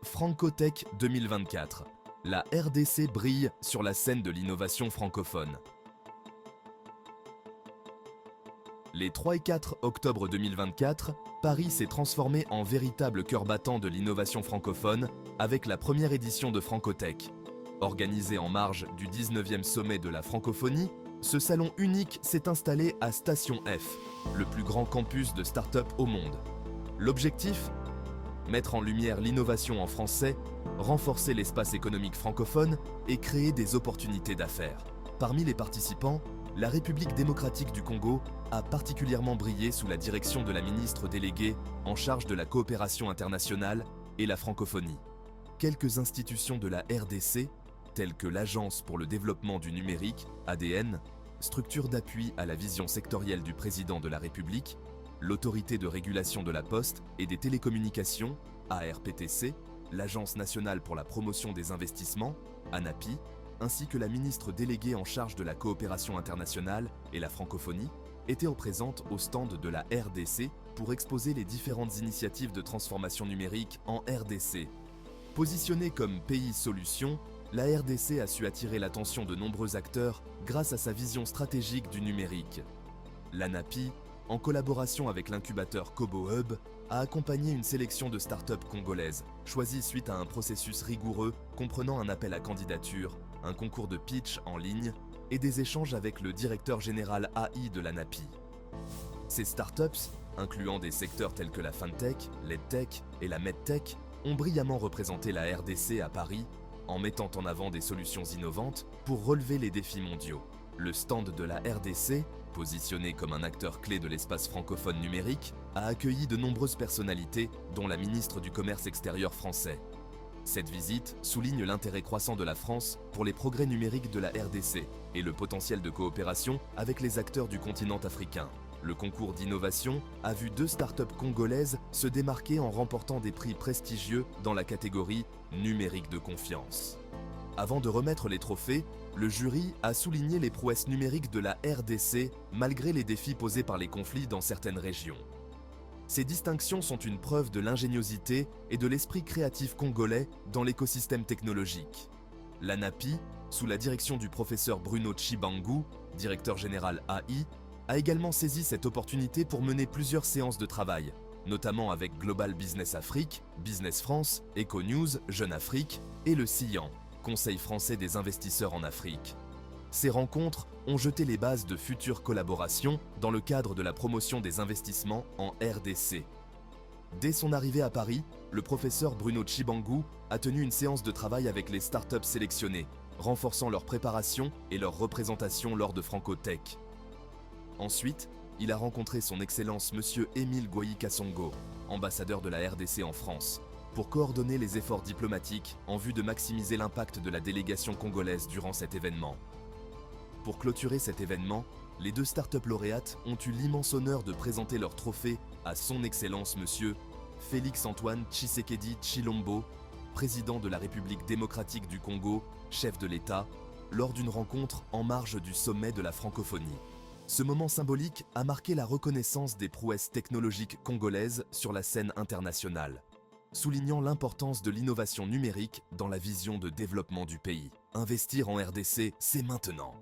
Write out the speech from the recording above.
Francotech 2024. La RDC brille sur la scène de l'innovation francophone. Les 3 et 4 octobre 2024, Paris s'est transformé en véritable cœur battant de l'innovation francophone avec la première édition de Francotech. Organisé en marge du 19e sommet de la francophonie, ce salon unique s'est installé à Station F, le plus grand campus de start-up au monde. L'objectif ? Mettre en lumière l'innovation en français, renforcer l'espace économique francophone et créer des opportunités d'affaires. Parmi les participants, la République démocratique du Congo a particulièrement brillé sous la direction de la ministre déléguée en charge de la coopération internationale et la francophonie. Quelques institutions de la RDC, telles que l'Agence pour le développement du numérique, ADN, structure d'appui à la vision sectorielle du président de la République, l'Autorité de régulation de la poste et des télécommunications, ARPTC, l'Agence nationale pour la promotion des investissements, ANAPI, ainsi que la ministre déléguée en charge de la coopération internationale et la francophonie, étaient présentes au stand de la RDC pour exposer les différentes initiatives de transformation numérique en RDC. Positionnée comme pays solution, la RDC a su attirer l'attention de nombreux acteurs grâce à sa vision stratégique du numérique. L'ANAPI, en collaboration avec l'incubateur Kobo Hub, a accompagné une sélection de start-up congolaises, choisies suite à un processus rigoureux comprenant un appel à candidature, un concours de pitch en ligne et des échanges avec le directeur général AI de l'ANAPI. Ces startups, incluant des secteurs tels que la FinTech, l'EdTech et la MedTech, ont brillamment représenté la RDC à Paris en mettant en avant des solutions innovantes pour relever les défis mondiaux. Le stand de la RDC, positionné comme un acteur clé de l'espace francophone numérique, a accueilli de nombreuses personnalités, dont la ministre du Commerce extérieur français. Cette visite souligne l'intérêt croissant de la France pour les progrès numériques de la RDC et le potentiel de coopération avec les acteurs du continent africain. Le concours d'innovation a vu 2 startups congolaises se démarquer en remportant des prix prestigieux dans la catégorie numérique de confiance. Avant de remettre les trophées, le jury a souligné les prouesses numériques de la RDC malgré les défis posés par les conflits dans certaines régions. Ces distinctions sont une preuve de l'ingéniosité et de l'esprit créatif congolais dans l'écosystème technologique. L'ANAPI, sous la direction du professeur Bruno Tchibangu, directeur général AI, a également saisi cette opportunité pour mener plusieurs séances de travail, notamment avec Global Business Afrique, Business France, EcoNews, Jeune Afrique et le CIAN, Conseil français des investisseurs en Afrique. Ces rencontres ont jeté les bases de futures collaborations dans le cadre de la promotion des investissements en RDC. Dès son arrivée à Paris, le professeur Bruno Tchibangu a tenu une séance de travail avec les startups sélectionnées, renforçant leur préparation et leur représentation lors de Francotech. Ensuite, il a rencontré son Excellence Monsieur Émile Goyi Kassongo, ambassadeur de la RDC en France, pour coordonner les efforts diplomatiques en vue de maximiser l'impact de la délégation congolaise durant cet événement. Pour clôturer cet événement, les 2 startups lauréates ont eu l'immense honneur de présenter leur trophée à son Excellence Monsieur Félix-Antoine Tshisekedi Tshilombo, président de la République démocratique du Congo, chef de l'État, lors d'une rencontre en marge du sommet de la francophonie. Ce moment symbolique a marqué la reconnaissance des prouesses technologiques congolaises sur la scène internationale, soulignant l'importance de l'innovation numérique dans la vision de développement du pays. Investir en RDC, c'est maintenant.